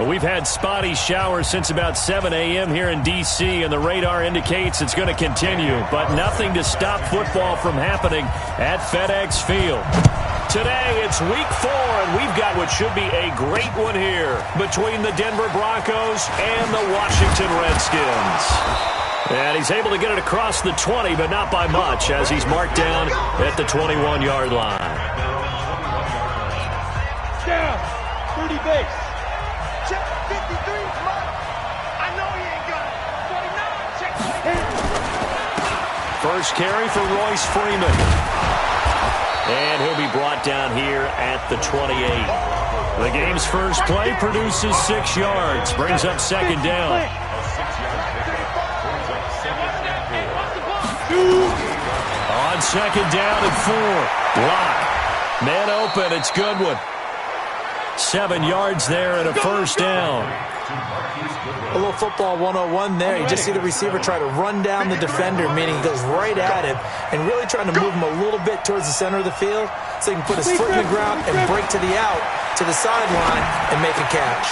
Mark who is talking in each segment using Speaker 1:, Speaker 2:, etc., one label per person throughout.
Speaker 1: We've had spotty showers since about 7 a.m. here in D.C., and the radar indicates it's going to continue, but nothing to stop football from happening at FedEx Field. Today, it's Week 4, and we've got what should be a great one here between the Denver Broncos and the Washington Redskins. And he's able to get it across the 20, but not by much, as he's marked down at the 21-yard line.
Speaker 2: Down, 30 base. Check 53, I know he ain't got it. 49, check 49.
Speaker 1: First carry for Royce Freeman. And he'll be brought down here at the 28. The game's first play produces 6 yards. Brings up second down. On second down and 4. Lock. Man open. It's Goodwin. 7 yards there and a first down.
Speaker 3: A little football 101 there. You just see the receiver try to run down the defender, meaning he goes right at him and really trying to move him a little bit towards the center of the field so he can put his foot in the ground and break to the out, to the sideline, and make a catch.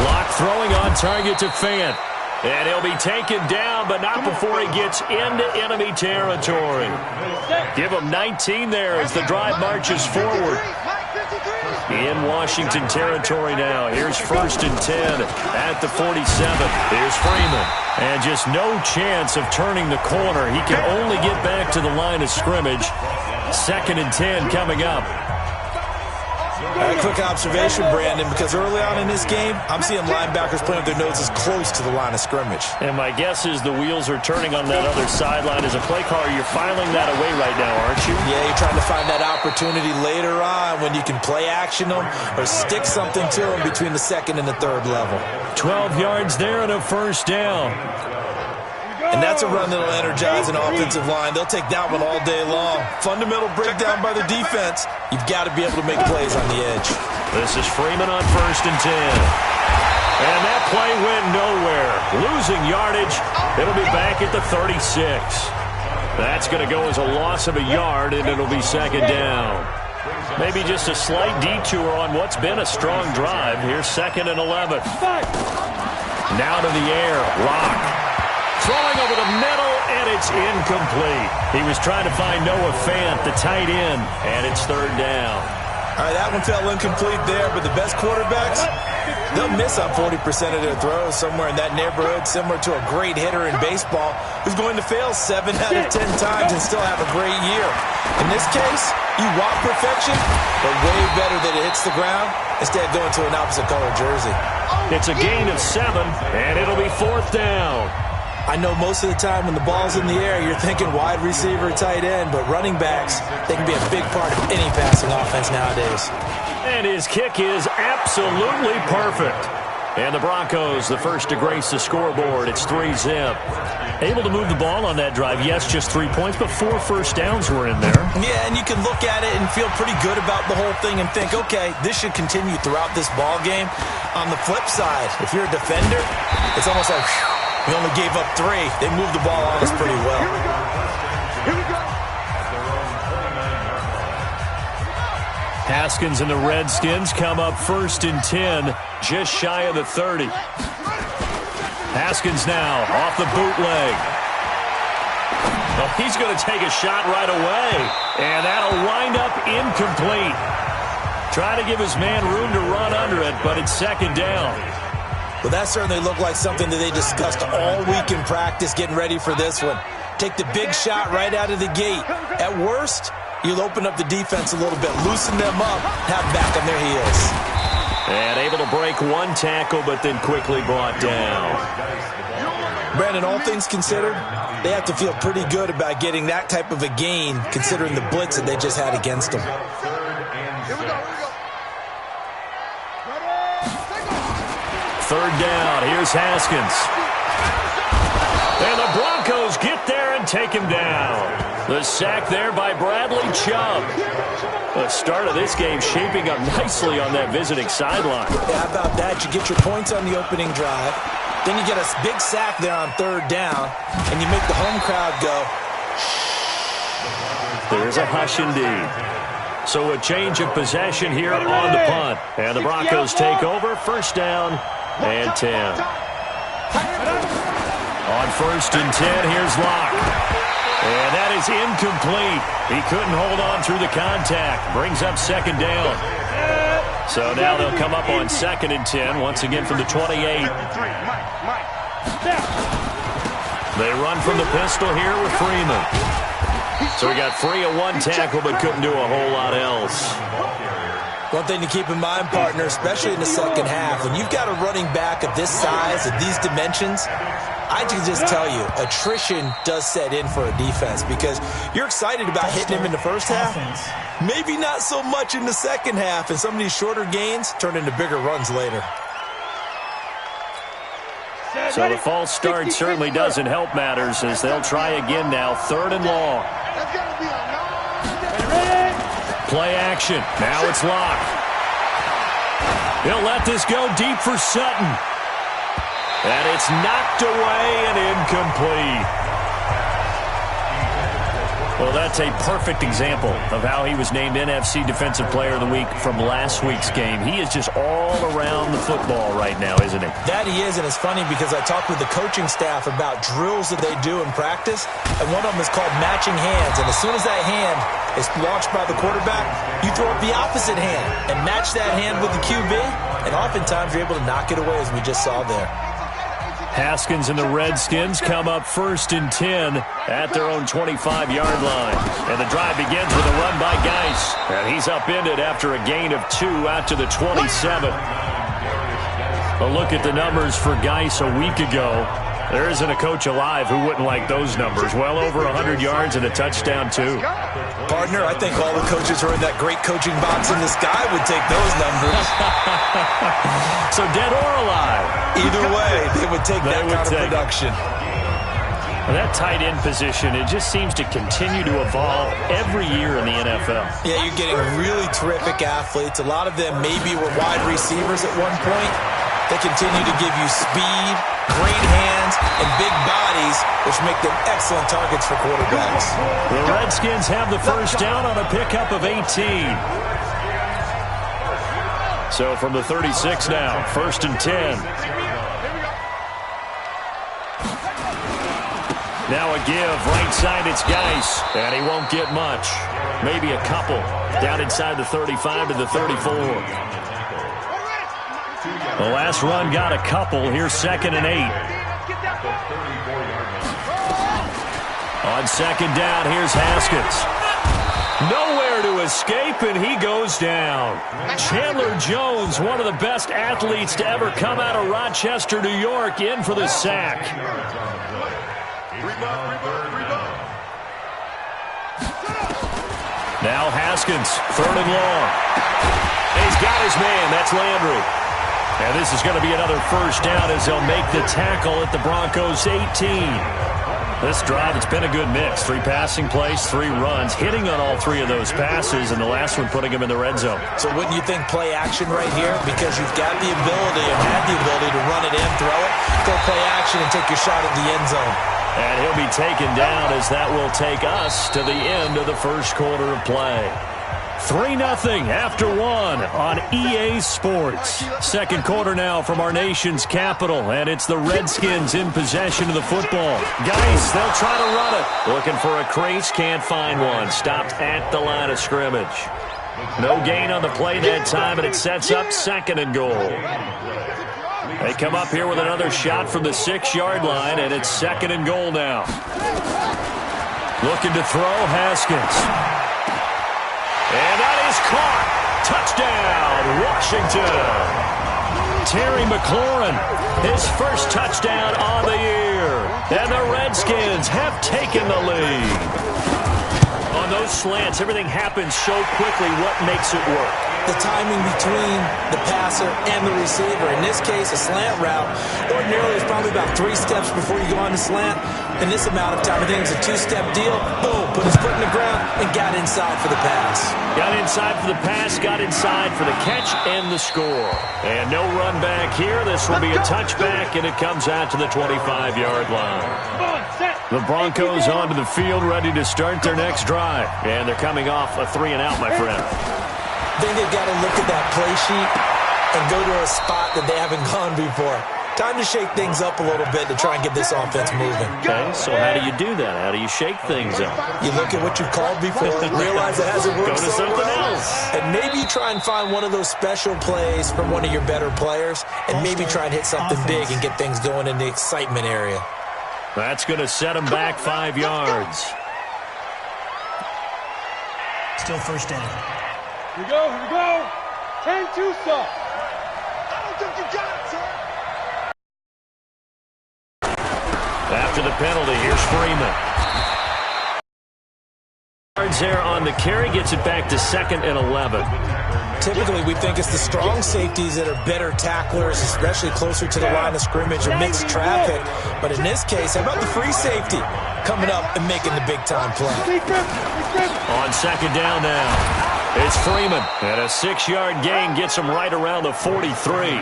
Speaker 1: Lock throwing on target to Fant. And he'll be taken down, but not before he gets into enemy territory. Give him 19 there as the drive marches forward. In Washington territory now. Here's first and 10 at the 47. Here's Freeman. And just no chance of turning the corner. He can only get back to the line of scrimmage. Second and 10 coming up.
Speaker 3: A quick observation, Brandon, because early on in this game, I'm seeing linebackers playing with their noses close to the line of scrimmage.
Speaker 1: And my guess is the wheels are turning on that other sideline. As a play caller, you're filing that away right now, aren't you?
Speaker 3: Yeah, you're trying to find that opportunity later on when you can play action them or stick something to them between the second and the third level.
Speaker 1: 12 yards there and a first down.
Speaker 3: And that's a run that'll energize an offensive line. They'll take that one all day long. Fundamental breakdown by the defense. You've got to be able to make plays on the edge.
Speaker 1: This is Freeman on first and 10. And that play went nowhere. Losing yardage. It'll be back at the 36. That's going to go as a loss of a yard, and it'll be second down. Maybe just a slight detour on what's been a strong drive. Here's second and 11. Now to the air. Lock. Throwing over the middle, and it's incomplete. He was trying to find Noah Fant, the tight end, and it's third down.
Speaker 3: All right, that one fell incomplete there, but the best quarterbacks, they'll miss on 40% of their throws somewhere in that neighborhood, similar to a great hitter in baseball who's going to fail 7 out of 10 times and still have a great year. In this case, you want perfection, but way better that it hits the ground instead of going to an opposite color jersey.
Speaker 1: It's a gain of 7, and it'll be fourth down.
Speaker 3: I know most of the time when the ball's in the air, you're thinking wide receiver, tight end, but running backs, they can be a big part of any passing offense nowadays.
Speaker 1: And his kick is absolutely perfect. And the Broncos, the first to grace the scoreboard. It's 3-zip. Able to move the ball on that drive. Yes, just 3 points, but 4 first downs were in there.
Speaker 3: Yeah, and you can look at it and feel pretty good about the whole thing and think, okay, this should continue throughout this ball game. On the flip side, if you're a defender, it's almost like, whew, we only gave up 3. They moved the ball on us pretty well.
Speaker 2: Here we go.
Speaker 1: Haskins and the Redskins come up first and 10, just shy of the 30. Haskins now off the bootleg. Well, he's going to take a shot right away, and that'll wind up incomplete. Try to give his man room to run under it, but it's second down.
Speaker 3: Well, that certainly looked like something that they discussed all week in practice getting ready for this one. Take the big shot right out of the gate. At worst, you'll open up the defense a little bit, loosen them up, have them back on their heels.
Speaker 1: And able to break one tackle, but then quickly brought down.
Speaker 3: Brandon, all things considered, they have to feel pretty good about getting that type of a gain, considering the blitz that they just had against them.
Speaker 1: Third down, here's Haskins. And the Broncos get there and take him down. The sack there by Bradley Chubb. The start of this game shaping up nicely on that visiting sideline.
Speaker 3: Yeah, how about that? You get your points on the opening drive. Then you get a big sack there on third down, and you make the home crowd go.
Speaker 1: There's a hush indeed. So a change of possession here on the punt. And the Broncos take over. First down and 10. On 1st and 10, here's Locke. And that is incomplete. He couldn't hold on through the contact. Brings up 2nd down. So now they'll come up on 2nd and 10, once again from the 28. They run from the pistol here with Freeman. So we got free of 1 tackle, but couldn't do a whole lot else.
Speaker 3: One thing to keep in mind, partner, especially in the second half, when you've got a running back of this size, of these dimensions, I can just tell you, attrition does set in for a defense because you're excited about hitting him in the first half. Maybe not so much in the second half, and some of these shorter gains turn into bigger runs later.
Speaker 1: So the false start certainly doesn't help matters as they'll try again now, 3rd and long. Play action. Now it's Locke. He'll let this go deep for Sutton. And it's knocked away and incomplete. Well, that's a perfect example of how he was named NFC Defensive Player of the Week from last week's game. He is just all around the football right now, isn't he?
Speaker 3: That he is, and it's funny because I talked with the coaching staff about drills that they do in practice, and one of them is called matching hands. And as soon as that hand is launched by the quarterback, you throw up the opposite hand and match that hand with the QB, and oftentimes you're able to knock it away, as we just saw there.
Speaker 1: Haskins and the Redskins come up 1st and 10 at their own 25-yard line. And the drive begins with a run by Geis. And he's upended after a gain of 2 out to the 27. A look at the numbers for Geis a week ago. There isn't a coach alive who wouldn't like those numbers. Well over 100 yards and a touchdown, too.
Speaker 3: Partner, I think all the coaches who are in that great coaching box in the sky would take those numbers.
Speaker 1: So dead or alive?
Speaker 3: Either way, they would take that kind of production.
Speaker 1: Well, that tight end position, it just seems to continue to evolve every year in the NFL.
Speaker 3: Yeah, you're getting really terrific athletes. A lot of them maybe were wide receivers at one point. They continue to give you speed, great hands, and big bodies, which make them excellent targets for quarterbacks.
Speaker 1: The Redskins have the first down on a pickup of 18. So from the 36 now, 1st and 10. Now a give, right side, it's Geis, and he won't get much. Maybe a couple, down inside the 35 to the 34. The last run got a couple. Here's 2nd and 8. On 2nd down, here's Haskins. Nowhere to escape, and he goes down. Chandler Jones, one of the best athletes to ever come out of Rochester, New York, in for the sack. Now Haskins, 3rd and long. He's got his man. That's Landry. And this is going to be another first down as they'll make the tackle at the Broncos' 18. This drive, it's been a good mix. 3 passing plays, 3 runs, hitting on all 3 of those passes, and the last one putting him in the red zone.
Speaker 3: So wouldn't you think play action right here? Because you've got the ability and had the ability to run it in, throw it, go play action, and take your shot at the end zone.
Speaker 1: And he'll be taken down as that will take us to the end of the first quarter of play. 3-0 after 1 on EA Sports. Second quarter now from our nation's capital, and it's the Redskins in possession of the football. Geis, they'll try to run it. Looking for a crease, can't find one. Stopped at the line of scrimmage. No gain on the play that time, and it sets up 2nd and goal. They come up here with another shot from the 6-yard line, and it's 2nd and goal now. Looking to throw, Haskins. And that is caught. Touchdown, Washington. Terry McLaurin, his first touchdown on the year. And the Redskins have taken the lead. On those slants, everything happens so quickly. What makes it work?
Speaker 3: The timing between the passer and the receiver. In this case, a slant route ordinarily is probably about 3 steps before you go on the slant. In this amount of time, I think it's a 2-step deal. Boom, put his foot in the ground and got inside for the pass.
Speaker 1: Got inside for the pass, got inside for the catch and the score. And no run back here. This will be a touchback, and it comes out to the 25-yard line. The Broncos onto the field, ready to start their next drive. And they're coming off a 3-and-out, my friend.
Speaker 3: I think they've got to look at that play sheet and go to a spot that they haven't gone before. Time to shake things up a little bit to try and get this offense moving.
Speaker 1: Okay, so how do you do that? How do you shake things up?
Speaker 3: You look at what you've called before, realize it hasn't worked
Speaker 1: Go to
Speaker 3: so
Speaker 1: something
Speaker 3: well,
Speaker 1: else.
Speaker 3: and maybe try and find one of those special plays from one of your better players, and maybe try and hit something big and get things going in the excitement area.
Speaker 1: That's going to set him back 5 yards.
Speaker 4: Still first down.
Speaker 2: Here we go, here we go. 10-2 stop. I don't think you got it, sir.
Speaker 1: After the penalty, here's Freeman. Yards there on the carry, gets it back to 2nd and 11.
Speaker 3: Typically, we think it's the strong safeties that are better tacklers, especially closer to the line of scrimmage or mixed traffic. But in this case, how about the free safety coming up and making the big-time play?
Speaker 1: On 2nd down now, it's Freeman. And a 6-yard gain gets him right around the 43.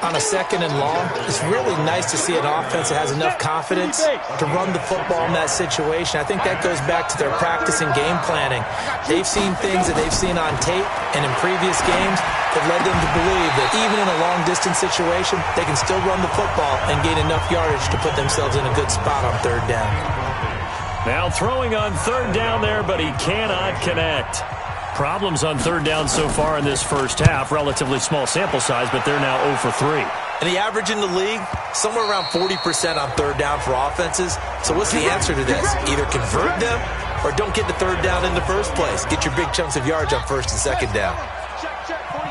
Speaker 3: On a 2nd and long, it's really nice to see an offense that has enough confidence to run the football in that situation. I think that goes back to their practice and game planning. They've seen things that they've seen on tape and in previous games that led them to believe that even in a long-distance situation, they can still run the football and gain enough yardage to put themselves in a good spot on 3rd down.
Speaker 1: Now throwing on 3rd down there, but he cannot connect. Problems on 3rd down so far in this first half. Relatively small sample size, but they're now 0 for 3.
Speaker 3: And the average in the league, somewhere around 40% on 3rd down for offenses. So what's the answer to this? Either convert them or don't get the 3rd down in the first place. Get your big chunks of yards on 1st and 2nd down.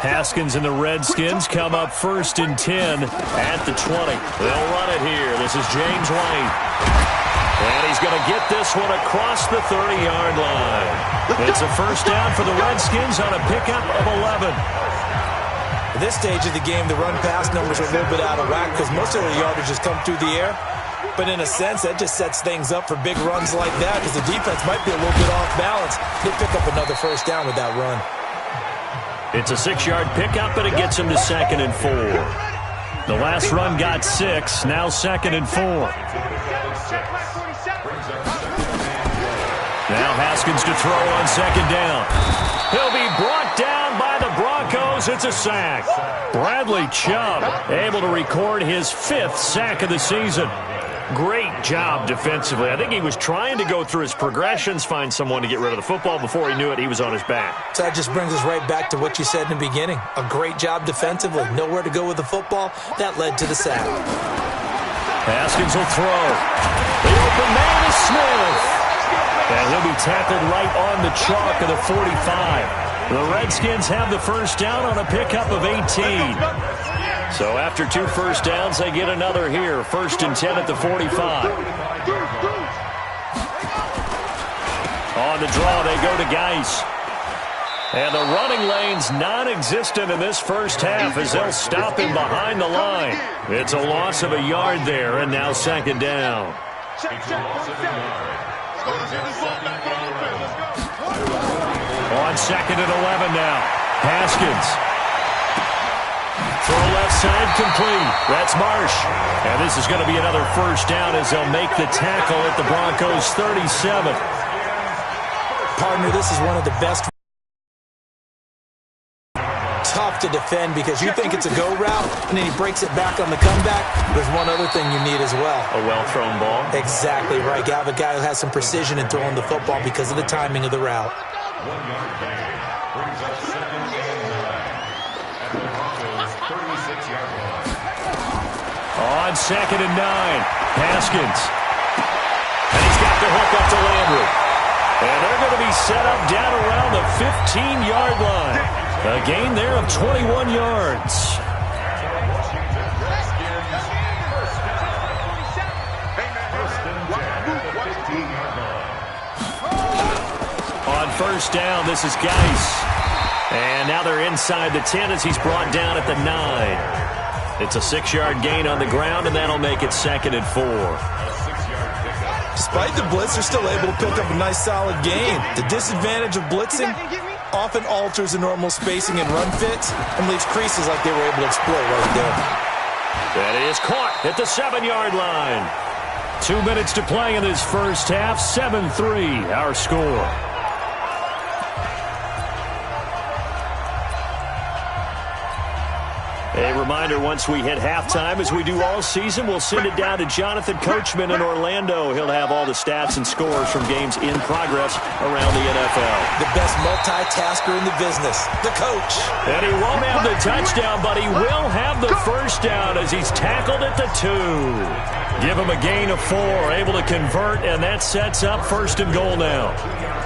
Speaker 1: Haskins and the Redskins come up 1st and 10 at the 20. They'll run it here. This is James White. And he's going to get this one across the 30-yard line. It's a 1st down for the Redskins on a pickup of 11.
Speaker 3: At this stage of the game, the run-pass numbers are a little bit out of whack because most of the yardage has come through the air. But in a sense, that just sets things up for big runs like that because the defense might be a little bit off balance. They pick up another 1st down with that run.
Speaker 1: It's a 6-yard pickup, and it gets him to 2nd and 4. The last run got 6, now 2nd and 4. Now Haskins to throw on 2nd down. He'll be brought down by the Broncos. It's a sack. Bradley Chubb able to record his 5th sack of the season. Great job defensively. I think he was trying to go through his progressions, find someone to get rid of the football. Before he knew it, he was on his back.
Speaker 3: So that just brings us right back to what you said in the beginning. A great job defensively. Nowhere to go with the football. That led to the sack.
Speaker 1: Haskins will throw. The open man is Smith. And he'll be tackled right on the chalk of the 45. The Redskins have the 1st down on a pickup of 18. So after 2 1st downs, they get another here. 1st and 10 at the 45. On the draw, they go to Geis. And the running lane's non-existent in this first half as they'll stop him behind the line. It's a loss of a yard there, and now 2nd down. On 2nd and 11 now. Haskins. Throw left side complete. That's Marsh. And this is going to be another 1st down as they'll make the tackle at the Broncos 37.
Speaker 3: Partner, this is one of the best. Tough to defend because you think it's a go route, and then he breaks it back on the comeback. There's one other thing you need as well.
Speaker 1: A well-thrown ball.
Speaker 3: Exactly right. You have a guy who has some precision in throwing the football because of the timing of the route.
Speaker 1: On 2nd and 9, Haskins. And he's got the hook up to Landry. And they're going to be set up down around the 15-yard line. A gain there of 21 yards. On 1st down, this is Geis. And now they're inside the 10 as he's brought down at the 9. It's a 6-yard gain on the ground, and that'll make it 2nd and 4.
Speaker 3: Despite the blitz, they're still able to pick up a nice solid gain. The disadvantage of blitzing often alters the normal spacing and run fits and leaves creases like they were able to exploit right there.
Speaker 1: That is caught at the 7-yard line. 2 minutes to play in this first half. 7-3 our score. A reminder, once we hit halftime, as we do all season, we'll send it down to Jonathan Coachman in Orlando. He'll have all the stats and scores from games in progress around the NFL.
Speaker 3: The best multitasker in the business, the coach.
Speaker 1: And he won't have the touchdown, but he will have the first down as he's tackled at the 2. Give him a gain of 4, able to convert, and that sets up 1st and goal now.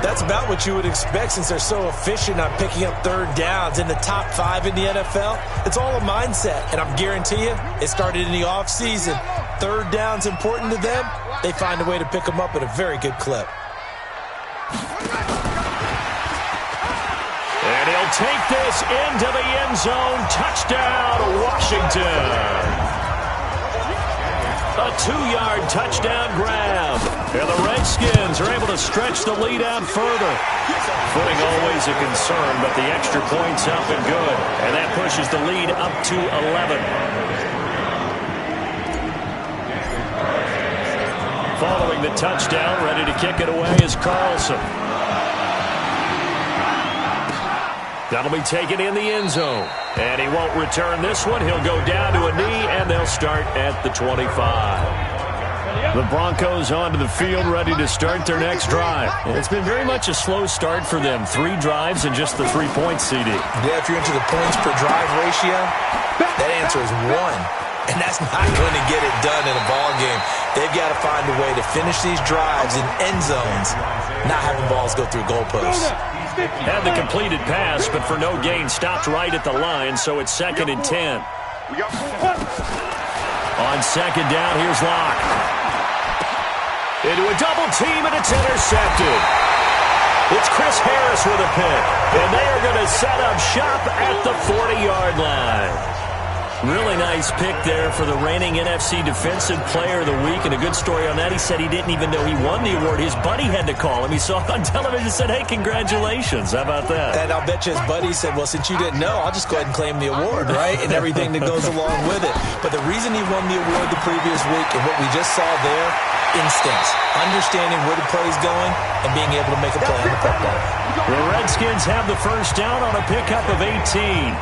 Speaker 3: That's about what you would expect since they're so efficient on picking up 3rd downs in the top 5 in the NFL. It's all a mindset, and I guarantee you, it started in the offseason. 3rd down's important to them. They find a way to pick them up at a very good clip.
Speaker 1: And he'll take this into the end zone. Touchdown, Washington. A 2-yard touchdown grab. And the Redskins are able to stretch the lead out further. Footing always a concern, but the extra point's up and good. And that pushes the lead up to 11. Following the touchdown, ready to kick it away is Carlson. That'll be taken in the end zone. And he won't return this one. He'll go down to a knee, and they'll start at the 25. The Broncos onto the field, ready to start their next drive. And it's been very much a slow start for them. 3 drives and just the 3 points, CD.
Speaker 3: Yeah, if you're into the points per drive ratio, that answer is 1. And that's not going to get it done in a ball game. They've got to find a way to finish these drives in end zones, not having balls go through goalposts.
Speaker 1: Had the completed pass, but for no gain, stopped right at the line, so it's 2nd and 10. On 2nd down, here's Locke. Into a double team, and it's intercepted. It's Chris Harris with a pick, and they are going to set up shop at the 40-yard line. Really nice pick there for the reigning NFC Defensive Player of the Week, and a good story on that. He said he didn't even know he won the award. His buddy had to call him. He saw it on television and said, hey, congratulations. How about that?
Speaker 3: And I'll bet you his buddy said, well, since you didn't know, I'll just go ahead and claim the award, right? And everything that goes along with it. But the reason he won the award the previous week and what we just saw there, instincts, understanding where the play is going and being able to make a play on the football.
Speaker 1: The Redskins have the first down on a pickup of 18.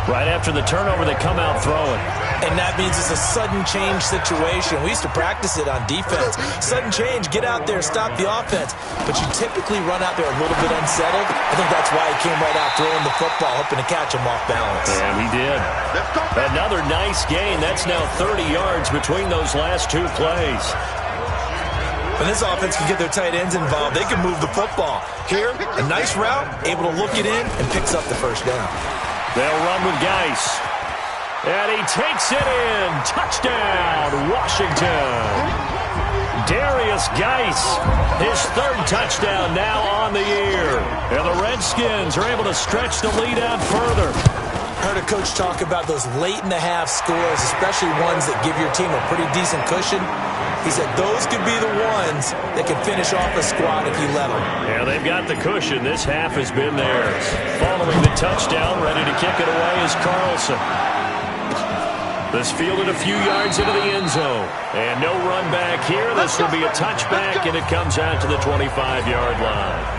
Speaker 1: Right after the turnover, they come out throwing.
Speaker 3: And that means it's a sudden change situation. We used to practice it on defense. Sudden change, get out there, stop the offense. But you typically run out there a little bit unsettled. I think that's why he came right out throwing the football, hoping to catch him off balance.
Speaker 1: And he did. Another nice gain. That's now 30 yards between those last 2 plays.
Speaker 3: When this offense can get their tight ends involved, they can move the football. Here, a nice route, able to look it in, and picks up the first down.
Speaker 1: They'll run with Geis. And he takes it in. Touchdown, Washington. Darius Geis, his 3rd touchdown now on the year. And the Redskins are able to stretch the lead out further.
Speaker 3: Heard a coach talk about those late-in-the-half scores, especially ones that give your team a pretty decent cushion. He said those could be the ones that can finish off a squad if you let them.
Speaker 1: Yeah, they've got the cushion. This half has been theirs. Following the touchdown, ready to kick it away is Carlson. This fielded a few yards into the end zone. And no run back here. This will be a touchback, and it comes out to the 25-yard line.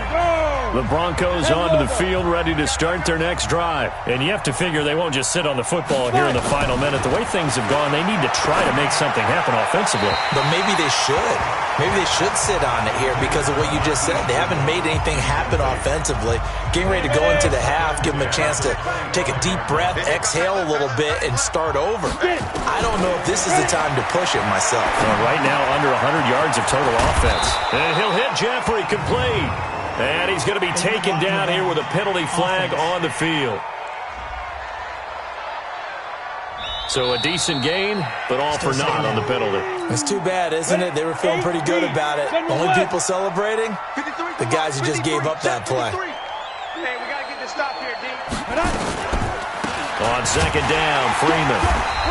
Speaker 1: The Broncos onto the field, ready to start their next drive. And you have to figure they won't just sit on the football here in the final minute. The way things have gone, they need to try to make something happen offensively.
Speaker 3: But maybe they should. Maybe they should sit on it here because of what you just said. They haven't made anything happen offensively. Getting ready to go into the half, give them a chance to take a deep breath, exhale a little bit, and start over. I don't know if this is the time to push it myself.
Speaker 1: Well, right now, under 100 yards of total offense. And he'll hit Jeffrey complete. And he's going to be taken down here with a penalty flag on the field. So a decent gain, but all for naught on the penalty.
Speaker 3: It's too bad, isn't it? They were feeling pretty good about it. Only people celebrating, the guys who just gave up that play.
Speaker 2: Hey, we got to get this stop here, D.
Speaker 1: On 2nd down, Freeman.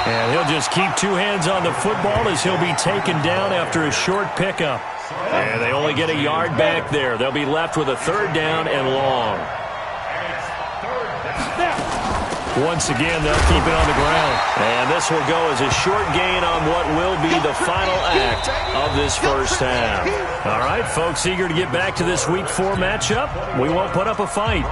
Speaker 1: And he'll just keep 2 hands on the football as he'll be taken down after a short pickup. And they only get a yard back there. They'll be left with a 3rd down and long. Once again, they'll keep it on the ground. And this will go as a short gain on what will be the final act of this first half. All right, folks, eager to get back to this Week 4 matchup. We won't put up a fight.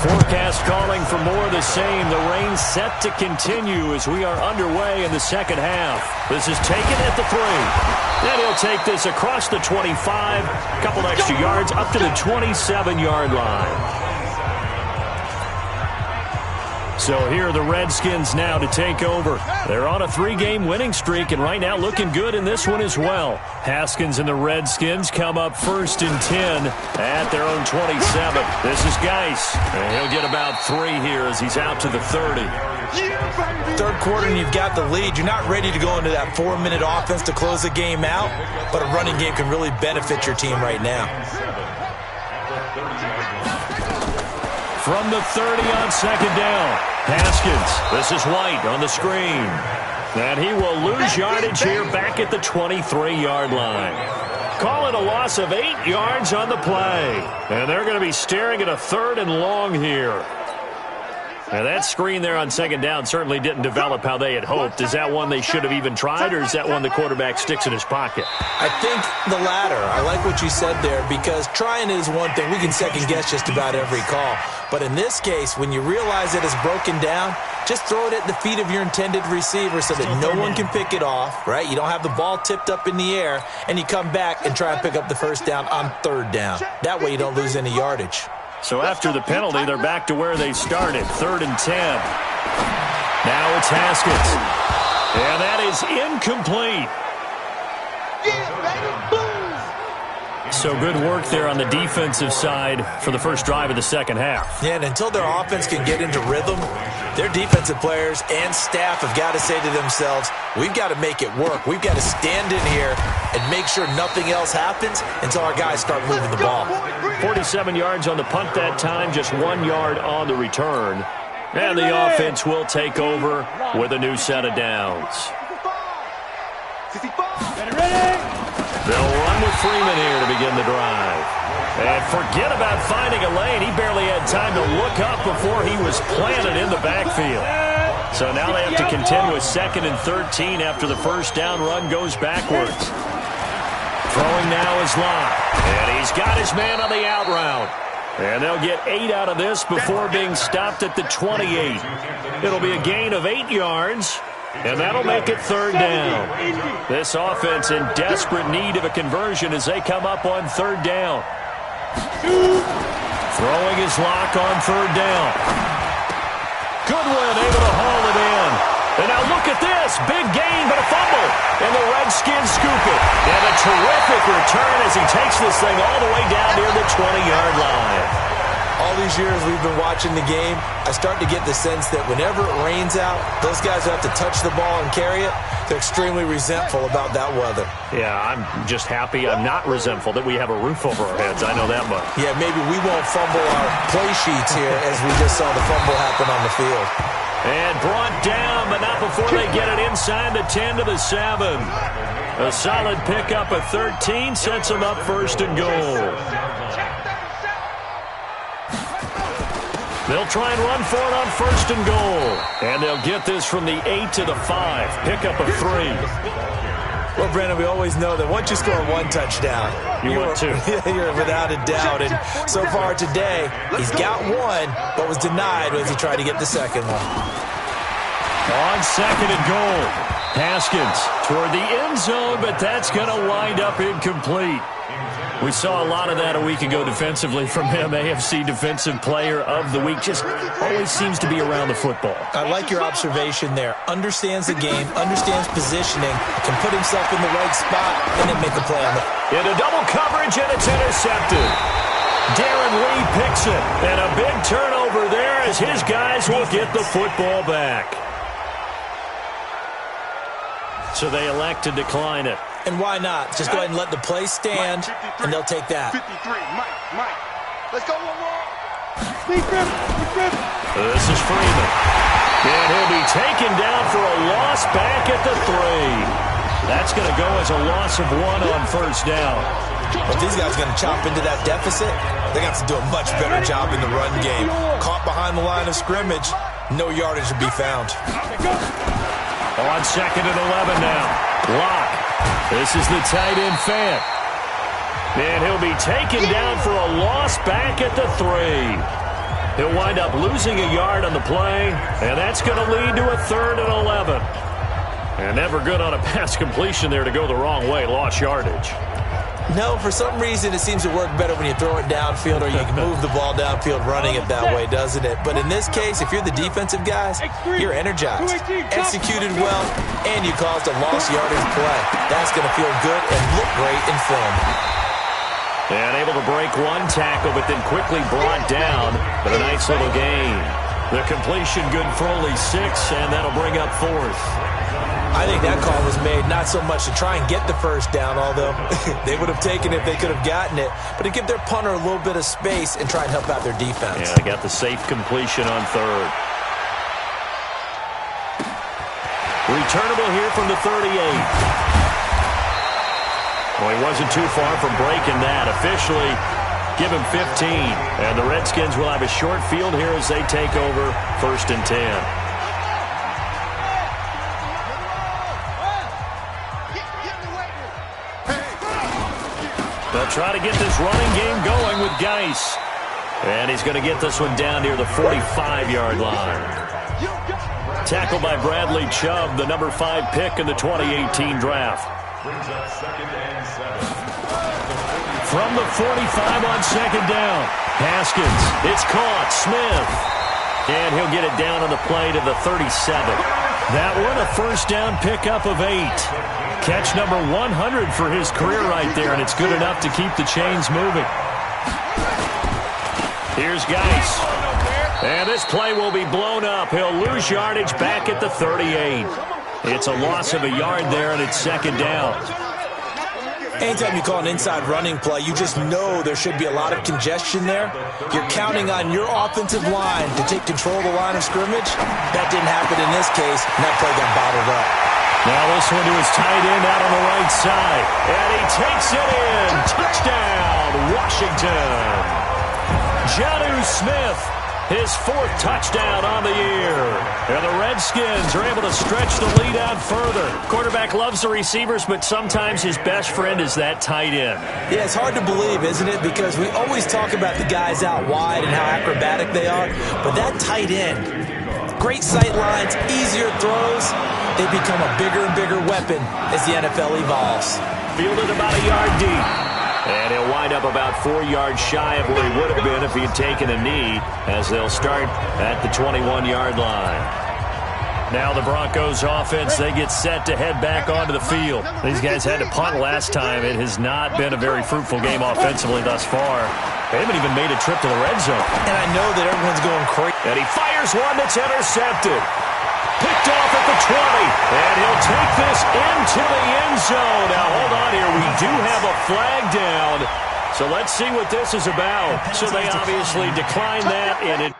Speaker 1: Forecast calling for more of the same. The rain set to continue as we are underway in the second half. This is taken at the 3. And he'll take this across the 25, a couple extra yards up to the 27-yard line. So here are the Redskins now to take over. They're on a 3-game winning streak, and right now looking good in this one as well. Haskins and the Redskins come up 1st and 10 at their own 27. This is Geis, and he'll get about 3 here as he's out to the 30.
Speaker 3: Third quarter and you've got the lead. You're not ready to go into that 4-minute offense to close the game out, but a running game can really benefit your team right now.
Speaker 1: From the 30 on 2nd down, Haskins. This is White on the screen. And he will lose yardage here back at the 23-yard line. Call it a loss of 8 yards on the play. And they're going to be staring at a 3rd and long here. Now, that screen there on 2nd down certainly didn't develop how they had hoped. Is that one they should have even tried, or is that one the quarterback sticks in his pocket?
Speaker 3: I think the latter. I like what you said there, because trying is one thing. We can second-guess just about every call. But in this case, when you realize that it's broken down, just throw it at the feet of your intended receiver so that no one can pick it off, right? You don't have the ball tipped up in the air, and you come back and try and pick up the 1st down on 3rd down. That way you don't lose any yardage.
Speaker 1: So after the penalty, they're back to where they started, 3rd and 10. Now it's Haskins. And that is incomplete. So good work there on the defensive side for the first drive of the second half.
Speaker 3: Yeah, and until their offense can get into rhythm, their defensive players and staff have got to say to themselves, we've got to make it work. We've got to stand in here and make sure nothing else happens until our guys start moving the ball.
Speaker 1: 47 yards on the punt that time, just 1 yard on the return. And the offense will take over with a new set of downs. They'll run with Freeman here to begin the drive. And forget about finding a lane. He barely had time to look up before he was planted in the backfield. So now they have to contend with 2nd and 13 after the first down run goes backwards. Throwing now is Locke. And he's got his man on the out route. And they'll get 8 out of this before being stopped at the 28. It'll be a gain of 8 yards. And that'll make it 3rd down. This offense in desperate need of a conversion as they come up on 3rd down. Throwing his Locke on 3rd down. Goodwin able to haul it in. And now look at this. Big gain, but a fumble. And the Redskins scoop it. And a terrific return as he takes this thing all the way down near the 20-yard line.
Speaker 3: All these years we've been watching the game, I start to get the sense that whenever it rains out, those guys who have to touch the ball and carry it, they're extremely resentful about that weather.
Speaker 1: Yeah, I'm just happy I'm not resentful that we have a roof over our heads. I know that much.
Speaker 3: Yeah, maybe we won't fumble our play sheets here as we just saw the fumble happen on the field.
Speaker 1: And brought down, but not before they get it inside the 10 to the 7. A solid pickup of 13 sets them up 1st and goal. They'll try and run for it on 1st and goal. And they'll get this from the 8 to the 5. Pickup of 3.
Speaker 3: Well, Brandon, we always know that once you score 1 touchdown,
Speaker 1: you're 2.
Speaker 3: You're without a doubt. And so far today, he's got 1, but was denied as he tried to get the 2nd one.
Speaker 1: On 2nd and goal. Haskins toward the end zone, but that's going to wind up incomplete. We saw a lot of that a week ago defensively from him. AFC Defensive Player of the Week. Just always seems to be around the football.
Speaker 3: I like your observation there. Understands the game, understands positioning, can put himself in the right spot, and then make a play on it.
Speaker 1: Into double coverage, and it's intercepted. Darren Lee picks it. And a big turnover there as his guys will get the football back. So they elect to decline it.
Speaker 3: And why not? Just go ahead and let the play stand, and they'll take that.
Speaker 2: 53, Mike. Let's go, one.
Speaker 1: This is Freeman. And he'll be taken down for a loss back at the 3. That's going to go as a loss of 1 on 1st down.
Speaker 3: If these guys are going to chop into that deficit, they're going to have to do a much better job in the run game. Caught behind the line of scrimmage, no yardage to be found.
Speaker 1: On 2nd and 11 now. Locke. This is the tight end Fant. And he'll be taken down for a loss back at the 3. He'll wind up losing a yard on the play, and that's going to lead to a 3rd and 11. And never good on a pass completion there to go the wrong way. Lost yardage.
Speaker 3: No, for some reason it seems to work better when you throw it downfield or you can move the ball downfield running it that way, doesn't it? But in this case, if you're the defensive guys, you're energized, executed well, and you caused a lost yardage play. That's going to feel good and look great in film.
Speaker 1: And able to break one tackle, but then quickly brought down. But a nice little gain. The completion good for only 6, and that'll bring up 4th.
Speaker 3: I think that call was made not so much to try and get the first down, although they would have taken it if they could have gotten it, but to give their punter a little bit of space and try and help out their defense.
Speaker 1: Yeah, they got the safe completion on 3rd. Returnable here from the 38. Well, he wasn't too far from breaking that. Officially, give him 15. And the Redskins will have a short field here as they take over 1st and 10. They'll try to get this running game going with Geis. And he's going to get this one down near the 45-yard line. Tackled by Bradley Chubb, the number 5 pick in the 2018 draft. From the 45 on 2nd down. Haskins, it's caught. Smith. And he'll get it down on the play to the 37. That one a 1st down pickup of 8. Catch number 100 for his career right there, and it's good enough to keep the chains moving. Here's Geis. And this play will be blown up. He'll lose yardage back at the 38. It's a loss of a yard there, and it's 2nd down.
Speaker 3: Anytime you call an inside running play, you just know there should be a lot of congestion there. You're counting on your offensive line to take control of the line of scrimmage. That didn't happen in this case, and that play got bottled up.
Speaker 1: Now this one to his tight end out on the right side. And he takes it in. Touchdown, Washington. Jonnu Smith, his 4th touchdown on the year. And the Redskins are able to stretch the lead out further. Quarterback loves the receivers, but sometimes his best friend is that tight end.
Speaker 3: Yeah, it's hard to believe, isn't it? Because we always talk about the guys out wide and how acrobatic they are. But that tight end, great sight lines, easier throws. They become a bigger and bigger weapon as the NFL evolves.
Speaker 1: Fielded about a yard deep. And he'll wind up about 4 yards shy of where he would have been if he had taken a knee, as they'll start at the 21-yard line. Now the Broncos offense, they get set to head back onto the field. These guys had to punt last time. It has not been a very fruitful game offensively thus far. They haven't even made a trip to the red zone.
Speaker 3: And I know that everyone's going crazy.
Speaker 1: And he fires one that's intercepted. Picked off at the 20, and he'll take this into the end zone. Now, hold on here. We do have a flag down, so let's see what this is about. So they obviously declined that, and it...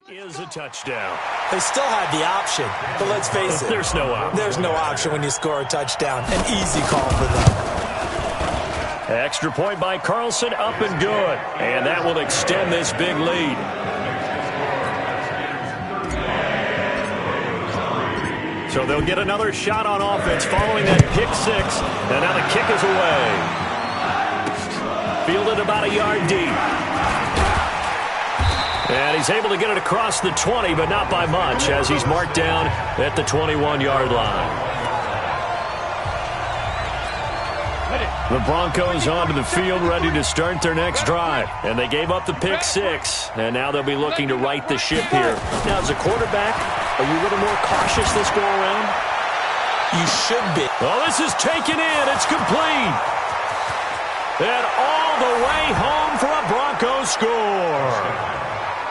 Speaker 1: is a touchdown.
Speaker 3: They still had the option, but let's face it.
Speaker 1: There's no option.
Speaker 3: There's no option when you score a touchdown. An easy call for them.
Speaker 1: Extra point by Carlson, up and good. And that will extend this big lead. So they'll get another shot on offense following that pick 6. And now the kick is away. Fielded about a yard deep. And he's able to get it across the 20, but not by much, as he's marked down at the 21-yard line. The Broncos onto the field, ready to start their next drive. And they gave up the pick 6, and now they'll be looking to right the ship here. Now, as a quarterback, are you a little more cautious this go around?
Speaker 3: You should be.
Speaker 1: Well, this is taken in. It's complete. And all the way home for a Broncos score.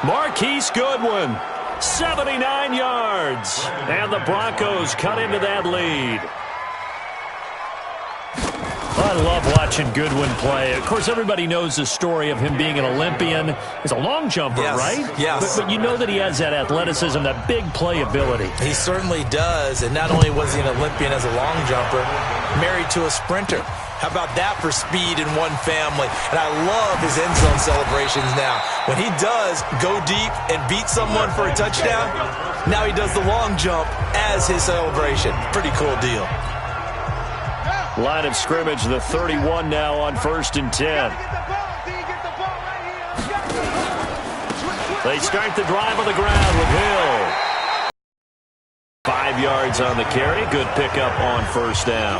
Speaker 1: Marquise Goodwin, 79 yards. And the Broncos cut into that lead. I love watching Goodwin play. Of course, everybody knows the story of him being an Olympian. He's a long jumper, right?
Speaker 3: Yes.
Speaker 1: But you know that he has that athleticism, that big play ability.
Speaker 3: He certainly does. And not only was he an Olympian as a long jumper, married to a sprinter. How about that for speed in one family? And I love his end zone celebrations now. When he does go deep and beat someone for a touchdown, now he does the long jump as his celebration. Pretty cool deal.
Speaker 1: Line of scrimmage, the 31 now on 1st and 10. They start the drive on the ground with Hill. 5 yards on the carry. Good pickup on 1st down.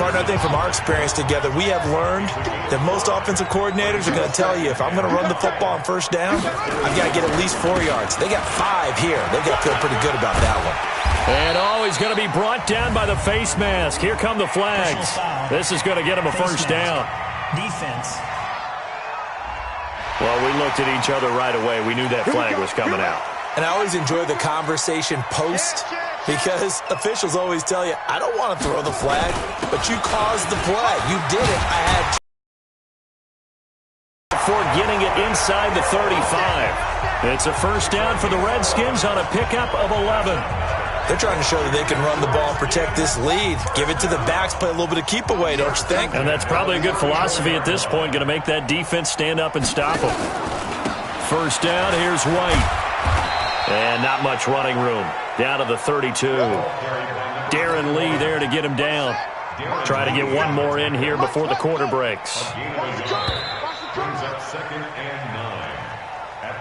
Speaker 3: Partner, I think from our experience together, we have learned that most offensive coordinators are going to tell you, if I'm going to run the football on 1st down, I've got to get at least 4 yards. They got 5 here. They've got to feel pretty good about that one.
Speaker 1: And he's going to be brought down by the face mask. Here come the flags. This is going to get him a 1st down.
Speaker 4: Defense.
Speaker 1: Well, we looked at each other right away. We knew that flag was coming out.
Speaker 3: And I always enjoy the conversation post, because officials always tell you, I don't want to throw the flag, but you caused the play. You did it. I had to.
Speaker 1: For getting it inside the 35. It's a 1st down for the Redskins on a pickup of 11.
Speaker 3: They're trying to show that they can run the ball and protect this lead. Give it to the backs, play a little bit of keep away, don't you think?
Speaker 1: And that's probably a good philosophy at this point, going to make that defense stand up and stop them. 1st down, here's White. And not much running room. Down to the 32. Darren Lee there to get him down. Try to get one more in here before the quarter breaks.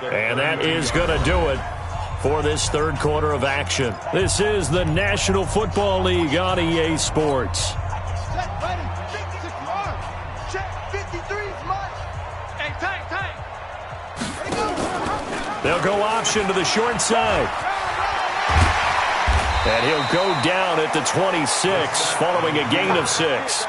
Speaker 1: And that is going to do it for this 3rd quarter of action. This is the National Football League on EA Sports. They'll go option to the short side. And he'll go down at the 26, following a gain of 6.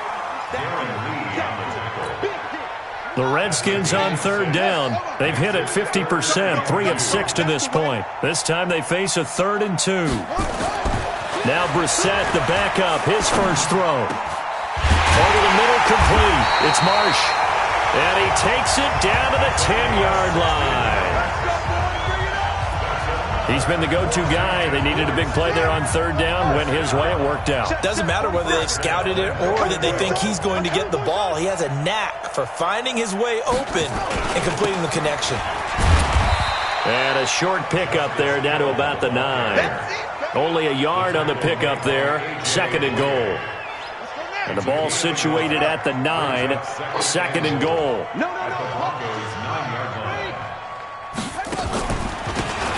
Speaker 1: The Redskins on 3rd down. They've hit it 50%, 3 of 6 to this point. This time they face a 3rd and 2. Now Brissett, the backup, his first throw. Over the middle, complete. It's Marsh. And he takes it down to the 10-yard line. He's been the go-to guy. They needed a big play there on 3rd down. Went his way. It worked out.
Speaker 3: Doesn't matter whether they've scouted it or that they think he's going to get the ball. He has a knack for finding his way open and completing the connection.
Speaker 1: And a short pickup there down to about the 9. Only a yard on the pickup there. 2nd and goal. And the ball situated at the 9. 2nd and goal.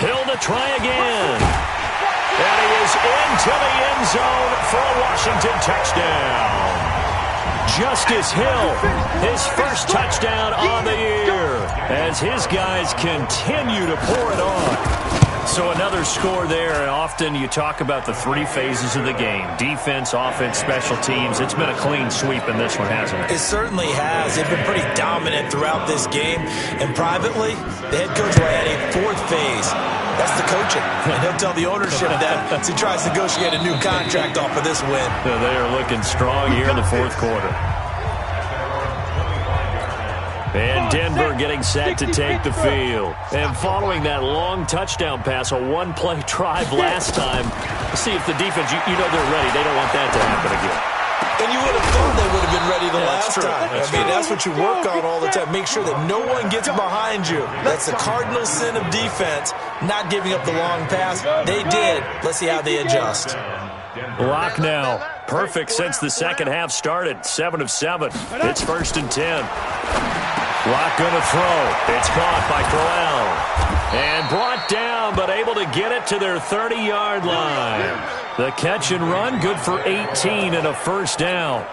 Speaker 1: Hill to try again. And he is into the end zone for a Washington touchdown. Justice Hill, his first touchdown on the year, as his guys continue to pour it on. So another score there, and often you talk about the 3 phases of the game. Defense, offense, special teams. It's been a clean sweep in this one, hasn't it?
Speaker 3: It certainly has. They've been pretty dominant throughout this game. And privately, the head coach will add a 4th phase. That's the coaching. And he'll tell the ownership that as he tries to negotiate a new contract off of this win.
Speaker 1: They are looking strong here in the 4th quarter. And Denver getting set to take the field. And following that long touchdown pass, a 1-play drive last time, see if the defense, you know they're ready. They don't want that to happen again.
Speaker 3: And you would have thought they would have been ready the last time. That's what you work on all the time. Make sure that no one gets behind you. That's the cardinal sin of defense, not giving up the long pass. They did. Let's see how they adjust.
Speaker 1: Lock now. Perfect since the second half started. 7 of 7. It's 1st and 10. Lock going to throw. It's caught by Crowell. And brought down, but able to get it to their 30-yard line. The catch and run, good for 18 and a 1st down.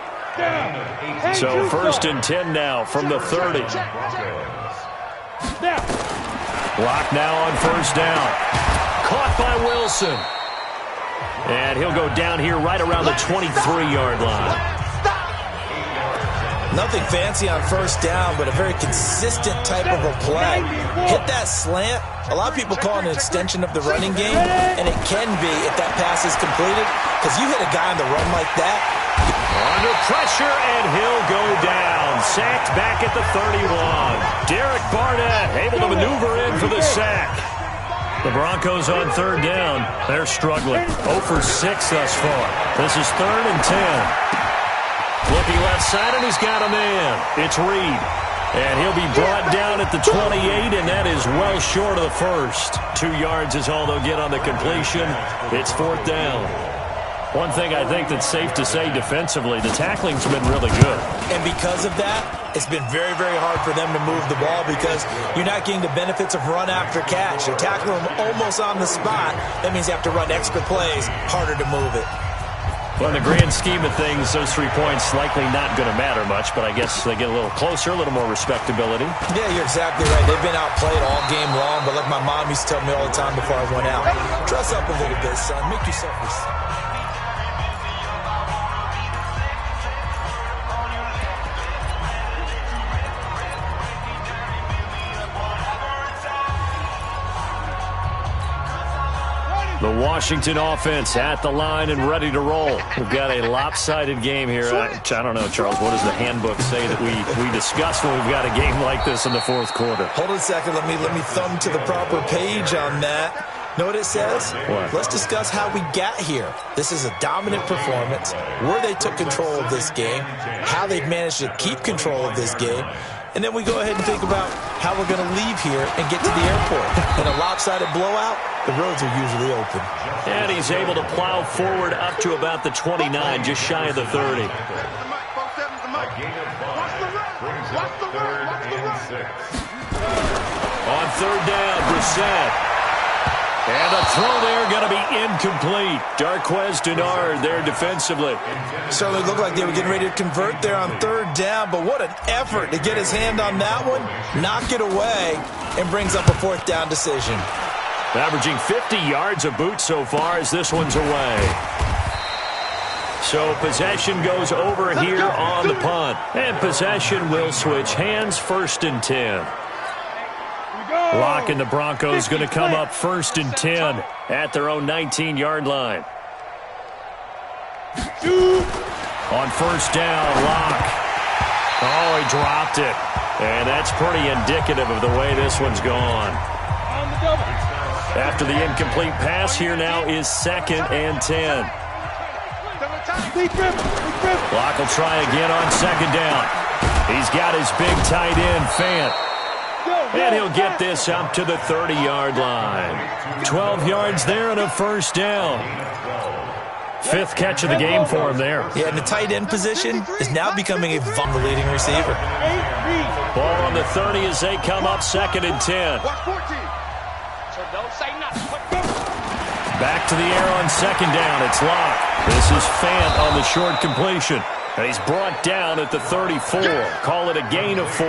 Speaker 1: So 1st and 10 now from the 30. Lock now on 1st down. Caught by Wilson. And he'll go down here right around the 23-yard line.
Speaker 3: Nothing fancy on first down, but a very consistent type of a play. Hit that slant. A lot of people call it an extension of the running game, and it can be if that pass is completed, because you hit a guy on the run like that.
Speaker 1: Under pressure, and he'll go down. Sacked back at the 31. Derek Barnett able to maneuver in for the sack. The Broncos on third down. They're struggling. 0 for 6 thus far. This is 3rd and 10. Looking left side, and he's got a man. It's Reed. And he'll be brought down at the 28, and that is well short of the first. 2 yards is all they'll get on the completion. It's 4th down. One thing I think that's safe to say defensively, the tackling's been really good.
Speaker 3: And because of that, it's been very, very hard for them to move the ball because you're not getting the benefits of run after catch. You're tackling them almost on the spot. That means you have to run extra plays, harder to move it.
Speaker 1: Well, in the grand scheme of things, those 3 points likely not going to matter much, but I guess they get a little closer, a little more respectability.
Speaker 3: Yeah, you're exactly right. They've been outplayed all game long, but like my mom used to tell me all the time before I went out, dress up a little bit, son. Make yourself respect.
Speaker 1: The Washington offense at the line and ready to roll. We've got a lopsided game here. I don't know, Charles, what does the handbook say that we discuss when we've got a game like this in the 4th quarter?
Speaker 3: Hold on a second. Let me thumb to the proper page on that. Know what it says?
Speaker 1: What?
Speaker 3: Let's discuss how we got here. This is a dominant performance, where they took control of this game, how they've managed to keep control of this game, and then we go ahead and think about how we're going to leave here and get to the airport. In a lopsided blowout, the roads are usually open.
Speaker 1: And he's able to plow forward up to about the 29, just shy of the 30. On 3rd down, Brissett. And the throw there going to be incomplete. Darquez Denard there defensively.
Speaker 3: Certainly looked like they were getting ready to convert there on 3rd down, but what an effort to get his hand on that one, knock it away, and brings up a 4th down decision.
Speaker 1: Averaging 50 yards a boot so far as this one's away. So possession goes over here on the punt. And possession will switch hands, 1st and 10. Locke and the Broncos going to come up 1st and 10 at their own 19-yard line. On 1st down, Locke. Oh, he dropped it. And that's pretty indicative of the way this one's gone. After the incomplete pass, here now is 2nd and 10. Locke will try again on 2nd down. He's got his big tight end, Fant. And he'll get this up to the 30-yard line. 12 yards there and a 1st down. 5th catch of the game for him there.
Speaker 3: Yeah, and the tight end position is now becoming a vulnerable leading receiver.
Speaker 1: Ball on the 30 as they come up 2nd and 10. Back to the air on 2nd down. It's Locke. This is Fant on the short completion. And he's brought down at the 34. Call it a gain of 4.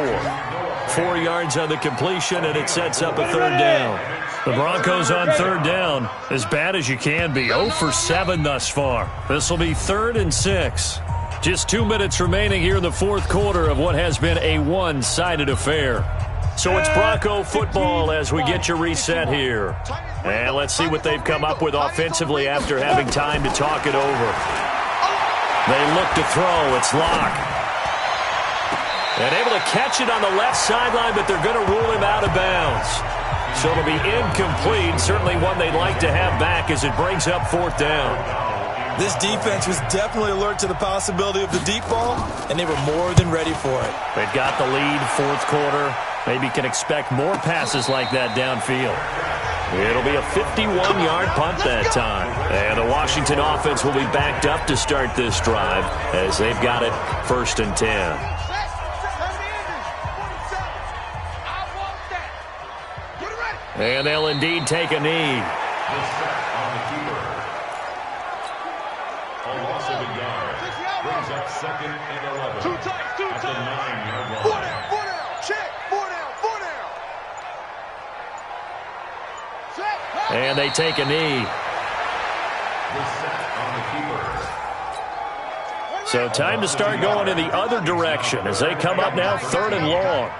Speaker 1: 4 yards on the completion, and it sets up a 3rd down. The Broncos on 3rd down, as bad as you can be. 0 for 7 thus far. This will be 3rd and 6. Just 2 minutes remaining here in the 4th quarter of what has been a one-sided affair. So it's Bronco football as we get your reset here. And let's see what they've come up with offensively after having time to talk it over. They look to throw. It's Locke. And able to catch it on the left sideline, but they're going to rule him out of bounds. So it'll be incomplete. Certainly one they'd like to have back as it brings up 4th down.
Speaker 3: This defense was definitely alert to the possibility of the deep ball, and they were more than ready for it.
Speaker 1: They've got the lead, 4th quarter. Maybe can expect more passes like that downfield. It'll be a 51-yard punt that time. And the Washington offense will be backed up to start this drive as they've got it 1st and 10. And they'll indeed take a knee.
Speaker 2: A loss of a yard brings up 2nd and 11. Too tight. The 9-yard line. 4 down, check. 4 down. Check.
Speaker 1: And they take a knee.
Speaker 2: The set on the keeper.
Speaker 1: So time to start going in the other direction as they come up now 3rd and long.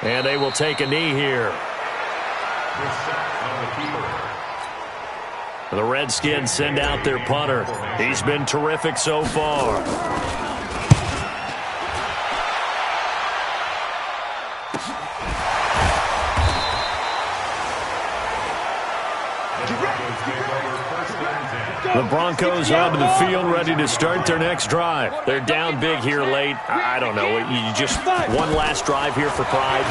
Speaker 1: And they will take a knee here. The Redskins send out their punter. He's been terrific so far. The Broncos onto the field, ready to start their next drive. They're down big here late. I don't know. You just one last drive here for pride.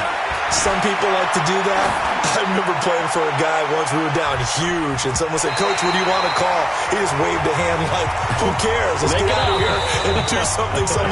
Speaker 3: Some people like to do that. I remember playing for a guy once. We were down huge, and someone said, "Coach, what do you want to call?" He just waved a hand like, "Who cares? Let's get out of here and do something